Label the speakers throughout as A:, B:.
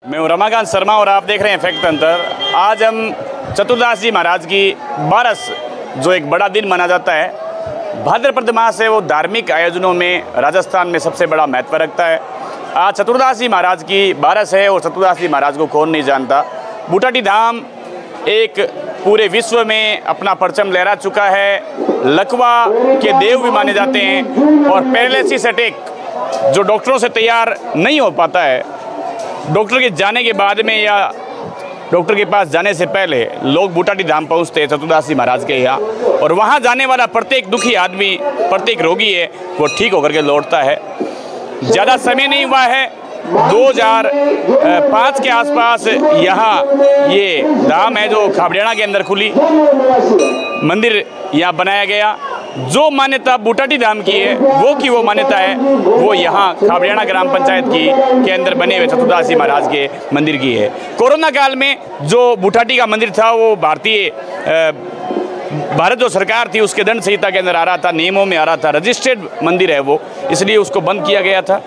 A: मैं हूं रमाकांत शर्मा और आप देख रहे हैं फैक्ट तंत्र। आज हम चतुर्दास जी महाराज की बारस, जो एक बड़ा दिन माना जाता है, भाद्रपद मास है, वो धार्मिक आयोजनों में राजस्थान में सबसे बड़ा महत्व रखता है। आज चतुर्दास जी महाराज की बारस है और चतुर्दास जी महाराज को कौन नहीं जानता। बूटाटी धाम एक पूरे विश्व में अपना परचम लहरा चुका है, लकवा के देव भी माने जाते हैं। और पैरालिसिस अटैक जो डॉक्टरों से तैयार नहीं हो पाता है, डॉक्टर के जाने के बाद में या डॉक्टर के पास जाने से पहले लोग बूटाटी धाम पहुंचते हैं चतुर्दास जी महाराज के यहाँ, और वहाँ जाने वाला प्रत्येक दुखी आदमी, प्रत्येक रोगी है, वो ठीक होकर के लौटता है। ज़्यादा समय नहीं हुआ है, 2005 के आसपास यहाँ ये धाम है जो खाबड़ियाना के अंदर खुली, मंदिर यहाँ बनाया गया। जो मान्यता बूटाटी धाम की है वो मान्यता है वो यहाँ खाबड़ियाना ग्राम पंचायत के अंदर बने हुए चतुर्दास जी महाराज के मंदिर की है। कोरोना काल में जो बूटाटी का मंदिर था वो भारत जो सरकार थी उसके दंड संहिता के अंदर आ रहा था, नियमों में आ रहा था, रजिस्टर्ड मंदिर है वो, इसलिए उसको बंद किया गया था।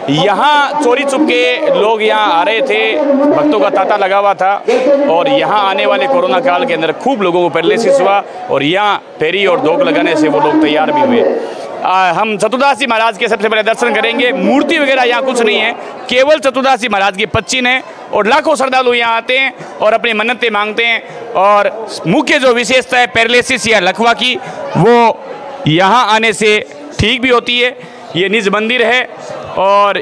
A: यहाँ चोरी चुपके लोग यहाँ आ रहे थे, भक्तों का तांता लगा हुआ था, और यहाँ आने वाले कोरोना काल के अंदर खूब लोगों को पैरालिसिस हुआ और यहाँ फेरी और धोख लगाने से वो लोग तैयार भी हुए। हम चतुर्दास जी महाराज के सबसे पहले दर्शन करेंगे। मूर्ति वगैरह यहाँ कुछ नहीं है, केवल चतुर्दास जी महाराज की पच्चीन है और लाखों श्रद्धालु यहाँ आते हैं और अपनी मन्नतें मांगते हैं। और मुख्य जो विशेषता है पैरालिसिस या लकवा की, वो यहाँ आने से ठीक भी होती है। ये निज मंदिर है और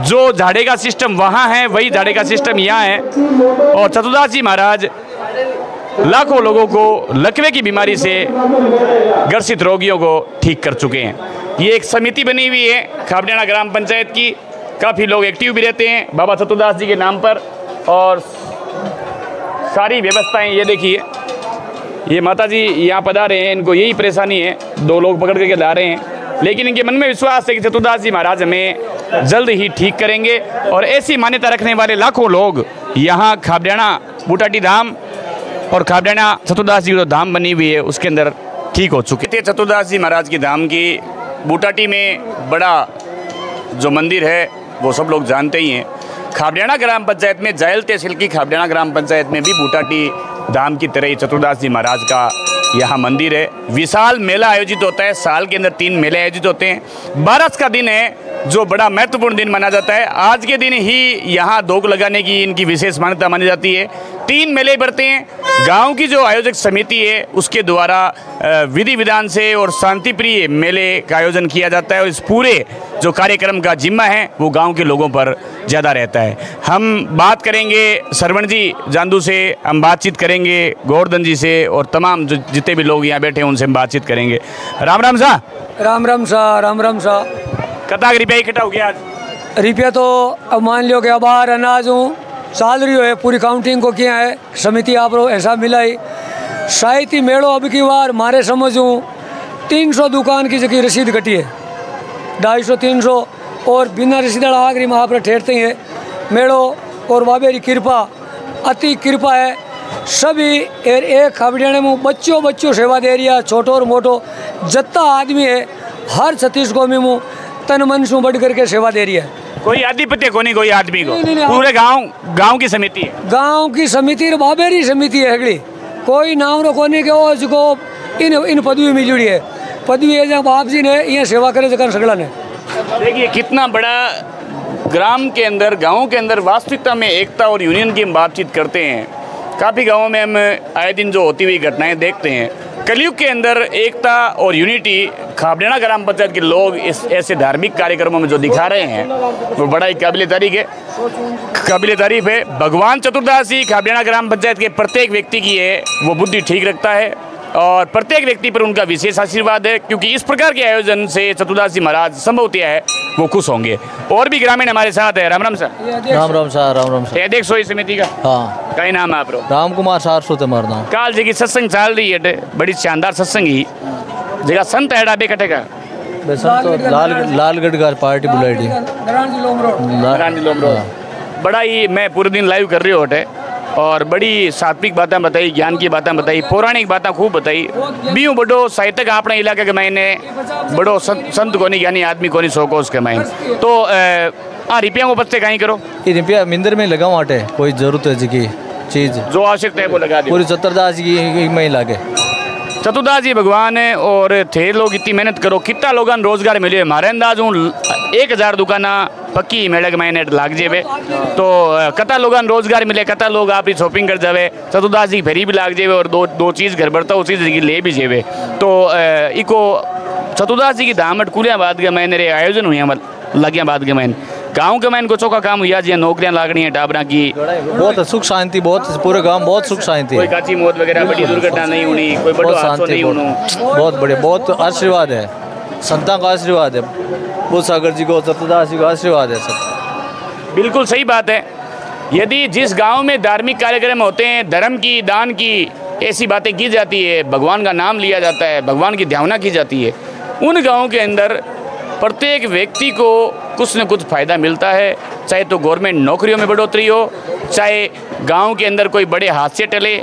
A: जो झाड़े का सिस्टम वहाँ है वही झाड़े का सिस्टम यहाँ है। और चतुर्दास जी महाराज लाखों लोगों को लकवे की बीमारी से ग्रसित रोगियों को ठीक कर चुके हैं। ये एक समिति बनी हुई है खाबड़ियाना ग्राम पंचायत की, काफ़ी लोग एक्टिव भी रहते हैं बाबा चतुर्दास जी के नाम पर। और सारी व्यवस्थाएं ये देखिए, ये माता जी यहाँ पधारे हैं, इनको यही परेशानी है, 2 लोग पकड़ करके ला रहे हैं, लेकिन इनके मन में विश्वास है कि चतुर्दास जी महाराज हमें जल्द ही ठीक करेंगे। और ऐसी मान्यता रखने वाले लाखों लोग यहाँ खाबड़ियाना बूटाटी धाम और खाबड़ियाना चतुर्दास जी की जो धाम बनी हुई है उसके अंदर ठीक हो चुके थे। चतुर्दास जी महाराज की धाम की बूटाटी में बड़ा जो मंदिर है वो सब लोग जानते ही हैं। खाबड़ियाना ग्राम पंचायत में, जायल तहसील की खाबड़ियाना ग्राम पंचायत में भी बूटाटी धाम की तरह ही चतुर्दास जी महाराज का यहाँ मंदिर है। विशाल मेला आयोजित होता है, साल के अंदर 3 मेले आयोजित होते हैं। बारस का दिन है जो बड़ा महत्वपूर्ण दिन माना जाता है। आज के दिन ही यहाँ धोख लगाने की इनकी विशेष मान्यता मानी जाती है। 3 मेले बढ़ते हैं। गांव की जो आयोजक समिति है उसके द्वारा विधि विधान से और शांति प्रिय मेले का आयोजन किया जाता है, और इस पूरे जो कार्यक्रम का जिम्मा है वो गांव के लोगों पर ज़्यादा रहता है। हम बात करेंगे सरवण जी जांदू से, हम बातचीत करेंगे गोवर्धन जी से, और तमाम जो जितने भी लोग यहाँ बैठे हैं उनसे हम बातचीत करेंगे। राम राम सा।
B: राम राम सा। राम राम सा।
A: कता रुपया इकट्ठा हो गया आज?
B: रुपया तो अब मान लियो कि अबार अनाज हूँ साल रही है, पूरी काउंटिंग को किया है समिति आप लोग ऐसा मिलाई। शायद ही मेड़ो अब की बार मारे समझूँ 300 दुकान की जगह रसीद कटी है, 250-300, और बिना रसीद आखिरी में आप ठहरते हैं। मेड़ो और बाबे की कृपा, अति कृपा है। सभी एक खाबड़ियाने में बच्चों सेवा दे रही है, छोटो और मोटो जत्ता आदमी है, हर छत्तीस कौमी में तन मन से बढ़ करके सेवा दे रही है।
A: कोई आधिपत्य को नहीं, कोई आदमी को नहीं, पूरे गांव की समिति है।
B: गांव की समिति और बाबेरी समिति है अगली, कोई नाम रो कोनी के वो जिसको इन पदवी मिली है। पदवी है जब आप जी ने ये सेवा करे जगह सगड़ा ने।
A: देखिए कितना बड़ा ग्राम के अंदर, गाँव के अंदर वास्तविकता में एकता और यूनियन की हम बातचीत करते हैं। काफ़ी गाँवों में हम आए दिन जो होती हुई घटनाएं देखते हैं। कलयुग के अंदर एकता और यूनिटी खाबड़ियाना ग्राम पंचायत के लोग इस ऐसे धार्मिक कार्यक्रमों में जो दिखा रहे हैं वो बड़ा ही काबिल तारीफ है। भगवान चतुर्दास जी खाबड़ियाना ग्राम पंचायत के प्रत्येक व्यक्ति की है वो बुद्धि ठीक रखता है, और प्रत्येक व्यक्ति पर उनका विशेष आशीर्वाद है, क्योंकि इस प्रकार के आयोजन से चतुर्दास जी महाराज संभवतः है वो खुश होंगे। और भी ग्रामीण हमारे साथ है। Ram Ram sir.
C: Ram Ram sir. Ram Ram sir.
A: अध्यक्ष सोई समिति का?
C: हाँ।
A: कई नाम है आप?
C: राम कुमार सार सोते मरना।
A: काल जी की सत्संग चल रही है, बड़ी शानदार सत्संग ही जगह संत है डाबे कटे का लालगढ़ का पार्टी बुलाई बड़ा ही। मैं पूरे दिन लाइव कर रही हूँ और बड़ी सात्विक बातें बताई, ज्ञान की बातें बताई, पौराणिक बातें खूब बताई। बीऊ बड़ो साहित्यक अपने इलाके के मैंने बड़ो संत को नहीं ज्ञानी आदमी को नहीं सो को उसके मैं तो हाँ रुपया को बचते कहीं करो
C: ये रुपया मिंदर में लगाऊँ आटे कोई जरूरत है जी चीज़
A: जो आवश्यकता है वो लगा दी
C: पूरी चतुर्दास की में ही लागे।
A: चतुर्दास जी भगवान है और थे लोग इतनी मेहनत करो कितना लोगों ने रोजगार मिले हमारे अंदाज हूँ 1000 दुकाना पक्की मेड़क महीने लाग जेवे तो कता लोगों ने रोजगार मिले कता लोग आप शॉपिंग कर जावे चतुर्दास जी फेरी भी लाग जेवे और दो चीज़ घर बढ़ता उस चीज़ की ले भी जेवे तो इको चतुर्दास जी की धामट कुलिया बाद के महीने आयोजन हुई लगिया बाद के महीने गाँव के मैंने कुछ का काम हुआ जी नौकरियां लागनी है टाबरा की
C: बहुत सुख शांति बहुत पूरे गांव बहुत सुख शांति
A: कोई काची मौत वगैरह बड़ी दुर्घटना नहीं होनी कोई बड़ा हादसा नहीं होना
C: बहुत बढ़िया बहुत आशीर्वाद है संतां का आशीर्वाद है भूत सागर जी को चतुर्दास जी का आशीर्वाद है सब।
A: बिल्कुल सही बात है। यदि जिस गांव में धार्मिक कार्यक्रम होते हैं धर्म की दान की ऐसी बातें की जाती है भगवान का नाम लिया जाता है भगवान की ध्यावना की जाती है उन गाँव के अंदर प्रत्येक व्यक्ति को कुछ न कुछ फ़ायदा मिलता है चाहे तो गवर्नमेंट नौकरियों में बढ़ोतरी हो चाहे गांव के अंदर कोई बड़े हादसे टले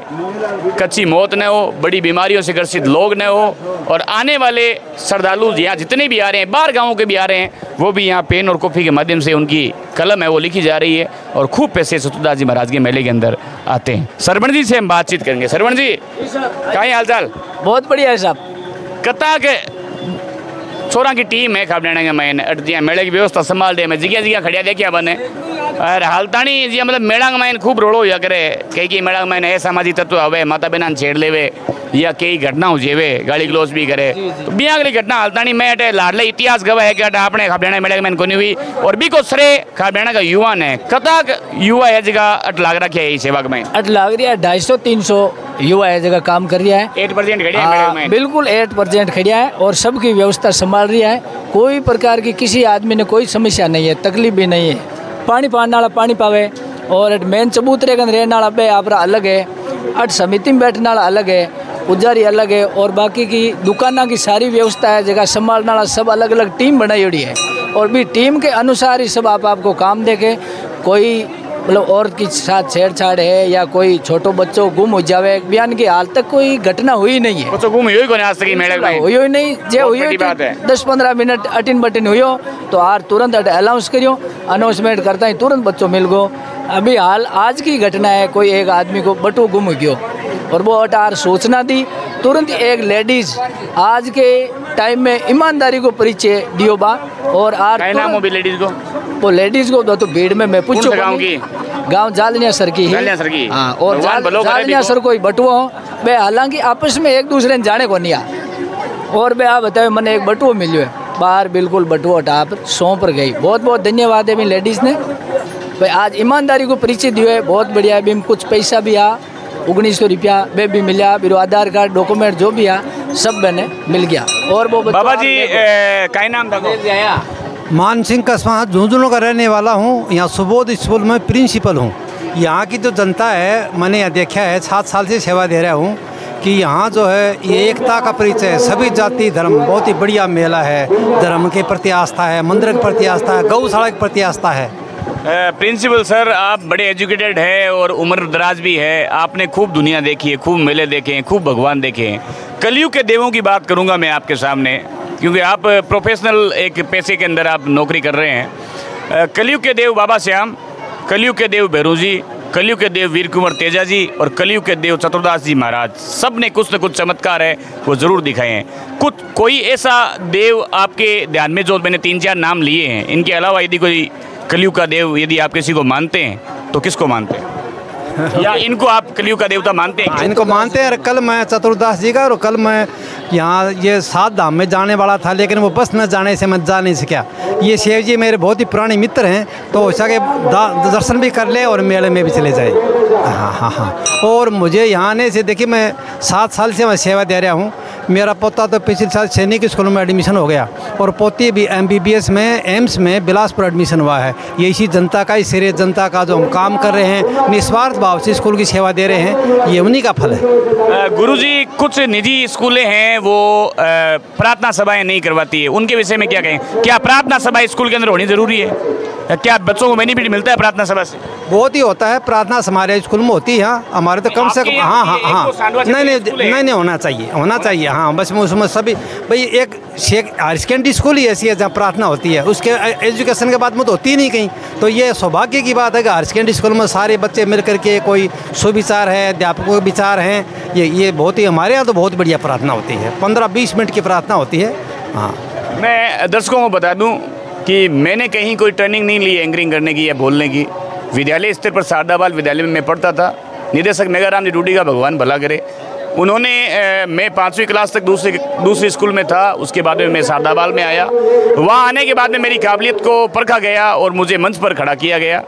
A: कच्ची मौत न हो बड़ी बीमारियों से ग्रसित लोग न हो और आने वाले श्रद्धालु यहाँ जितने भी आ रहे हैं बाहर गाँवों के भी आ रहे हैं वो भी यहाँ पेन और कॉफ़ी के माध्यम से उनकी कलम है वो लिखी जा रही है और खूब पैसे चतुर्दास जी महाराज के मेले के अंदर आते हैं। सरवण जी से हम बातचीत करेंगे। सरवण जी क्या हाल चाल?
D: बहुत बढ़िया है साहब।
A: कता के छोरा की टीम है खाबड़ाना के मैंने अटिया मेले की व्यवस्था संभाल दे मैं जगह जगह खड़िया देखिया बने और हालतानी जी मतलब मेला मैन खूब रोड़ो या करे कई मेला मैन है सामाजिक तत्व हवे माता बहना छेड़ लेवे या कई घटना हो जेवे गाली ग्लोस भी करे तो बिया अगली घटना हालतानी मैं अटे लाडले इतिहास गवा है कि अटे अपने खाबड़ाना मेले मैन कोनी हुई और भी को श्रेय खाबड़ाना का युवा ने कता युवा है जगह अट लाग रखे है सेवा में
D: अट लाग रही है 250-300 युवा है जगह काम कर रहा है
A: 8% खड़िया है मेले में
D: बिल्कुल 8% खड़िया है और सबकी व्यवस्था संभाल रही है कोई प्रकार की किसी आदमी ने कोई समस्या नहीं है तकलीफ भी नहीं है पानी पाने वाला पानी पावे और मेन चबूतरे के रहने वाला बे आपरा अलग है अट समिति में बैठने वाला अलग है पुजारी अलग है और बाकी की दुकाना की सारी व्यवस्था है जगह संभालने वाला सब अलग अलग टीम बनाई हुई है और भी टीम के अनुसार ही सब आपको काम देके कोई मतलब औरत के साथ छेड़छाड़ है या कोई छोटो बच्चों गुम हो जावे बयान की हाल तक कोई घटना हुई नहीं है
A: बच्चों गुम हुई कोई आज तक मेले में
D: हुई नहीं जे हुई 10-15 मिनट अटिन बटिन हुई तो आर तुरंत अनाउंस करियो अनाउंसमेंट करता ही तुरंत बच्चों मिल गो अभी हाल आज की घटना है कोई एक आदमी को बटू गुम गयो और वो अटार सूचना दी तुरंत एक लेडीज आज के टाइम में ईमानदारी को परिचय दियो बा और आर
A: नाम हो भी लेडीज को
D: वो लेडीज को तो भीड़ में मैं पूछो गांव जालनिया सर की हाँ और जालनिया सर कोई बटुआ हो बे हालांकि आपस में एक दूसरे ने जाने को नहीं आ और बे आप बताओ मैंने एक बटुआ मिलो है बाहर बिल्कुल बटुआ टाप सौंप गई बहुत बहुत धन्यवाद है मेरी लेडीज़ ने भाई आज ईमानदारी को परिचय दियो है बहुत बढ़िया भी कुछ पैसा भी आ 1900 रुपया वे भी मिला बिरो आधार कार्ड डॉक्यूमेंट जो भी आ सब मैंने मिल गया और वो
A: बाबा जी क्या नाम था?
E: मान सिंह कस्बा झुंझुनू का रहने वाला हूँ यहाँ सुबोध स्कूल में प्रिंसिपल हूँ। यहाँ की जो जनता है मैंने यहाँ देखा है 7 साल से सेवा दे रहा हूँ कि यहाँ जो है ये एकता का परिचय है सभी जाति धर्म बहुत ही बढ़िया मेला है धर्म के प्रति आस्था है मंदिर के प्रति आस्था है गौशाला के प्रति आस्था है।
A: प्रिंसिपल सर आप बड़े एजुकेटेड है और उम्र दराज भी है आपने खूब दुनिया देखी है खूब मेले देखे हैं खूब भगवान देखे हैं कलयुग के देवों की बात करूँगा मैं आपके सामने क्योंकि आप प्रोफेशनल एक पैसे के अंदर आप नौकरी कर रहे हैं। कलयुग के देव बाबा श्याम कलयुग के देव भैरू जी कलयुग के देव वीर कुंवर तेजा जी और कलयुग के देव चतुर्दास जी महाराज सब ने कुछ न कुछ चमत्कार है वो ज़रूर दिखाए हैं। कुछ कोई ऐसा देव आपके ध्यान में जो मैंने 3-4 नाम लिए हैं इनके अलावा यदि कोई कलयुग का देव यदि आप किसी को मानते हैं तो किसको मानते हैं या इनको आप कलयुग का देवता मानते हैं?
E: इनको मानते हैं। कल मैं चतुर्दास जी का और कल मैं यहाँ ये 7 धाम में जाने वाला था लेकिन वो बस न जाने से मैं जा नहीं सका। ये शिव जी मेरे बहुत ही पुराने मित्र हैं तो हो सके दर्शन भी कर ले और मेले में भी चले जाए। हाँ हाँ हाँ और मुझे यहाँ आने से देखिए मैं 7 साल से मैं सेवा दे रहा हूँ। मेरा पोता तो पिछले साल सैनिक स्कूल में एडमिशन हो गया और पोती भी MBBS में एम्स में बिलासपुर एडमिशन हुआ है। ये इसी जनता का इस श्रेय जनता का जो हम काम कर रहे हैं निस्वार्थ भाव से स्कूल की सेवा दे रहे हैं ये उन्हीं का फल है।
A: गुरुजी कुछ निजी स्कूलें हैं वो प्रार्थना सभाएं नहीं करवाती है उनके विषय में क्या कहें क्या प्रार्थना सभा स्कूल के अंदर होनी ज़रूरी है? क्या बच्चों को बेनिफिट मिलता है प्रार्थना सभा से?
E: बहुत ही होता है। प्रार्थना हमारे स्कूल में होती है। हाँ, हमारे तो कम से कम नहीं होना चाहिए। हाँ, बस उसमें सभी भाई एक हायर सेकेंडरी स्कूल ही ऐसी है जहाँ प्रार्थना होती है, उसके एजुकेशन के बाद में तो होती ही नहीं कहीं। तो ये सौभाग्य की बात है कि हायर सेकेंडरी स्कूल में सारे बच्चे मिल करके कोई सुविचार है, अध्यापकों के विचार हैं, ये बहुत ही हमारे यहाँ तो बहुत बढ़िया प्रार्थना होती है। 15-20 मिनट की प्रार्थना होती है। हाँ,
A: मैं दर्शकों को बता दूं कि मैंने कहीं कोई ट्रेनिंग नहीं ली एंकरिंग करने की या बोलने की। विद्यालय स्तर पर शारदा बाल विद्यालय में मैं पढ़ता था। निदेशक मेघाराम जी डूडी का भगवान भला करे, उन्होंने मैं 5वीं क्लास तक दूसरी स्कूल में था। उसके बाद में मैं शारदा बाल में आया। वहाँ आने के बाद में मेरी काबिलियत को परखा गया और मुझे मंच पर खड़ा किया गया।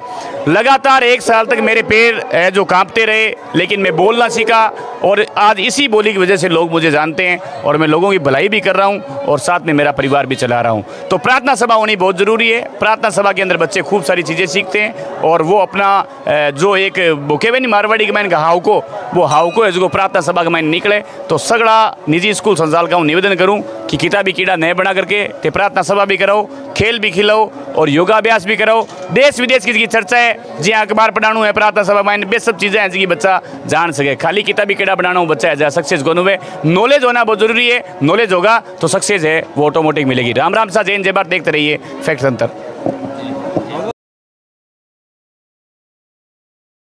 A: लगातार 1 साल तक मेरे पैर जो कांपते रहे, लेकिन मैं बोलना सीखा और आज इसी बोली की वजह से लोग मुझे जानते हैं और मैं लोगों की भलाई भी कर रहा हूँ और साथ में मेरा परिवार भी चला रहा हूँ। तो प्रार्थना सभा होनी बहुत ज़रूरी है। प्रार्थना सभा के अंदर बच्चे खूब सारी चीज़ें सीखते हैं और वो अपना जो एक बुकेवे नहीं मारवाड़ी के मैंने कहा हाव को है जो प्रार्थना सभा के मैंने निकले। तो सगड़ा निजी स्कूल संचालक हूँ निवेदन करूँ कि किताबी कीड़ा नए बना करके ते प्रार्थना सभा भी कराओ, खेल भी खिलाओ और योगाभ्यास भी कराओ। देश विदेश की चर्चा है जी, अखबार पढ़ाणु है प्रार्थना सभा में बे सब चीज़ें हैं जी बच्चा जान सके। खाली किताबी कीड़ा बनाना बच्चा है जहाँ सक्सेस गोनू है। नॉलेज होना बहुत जरूरी है। नॉलेज होगा तो सक्सेस है वो ऑटोमेटिक मिलेगी। राम राम सा जैन जय भारत, देखते रहिए फैक्ट सेंटर।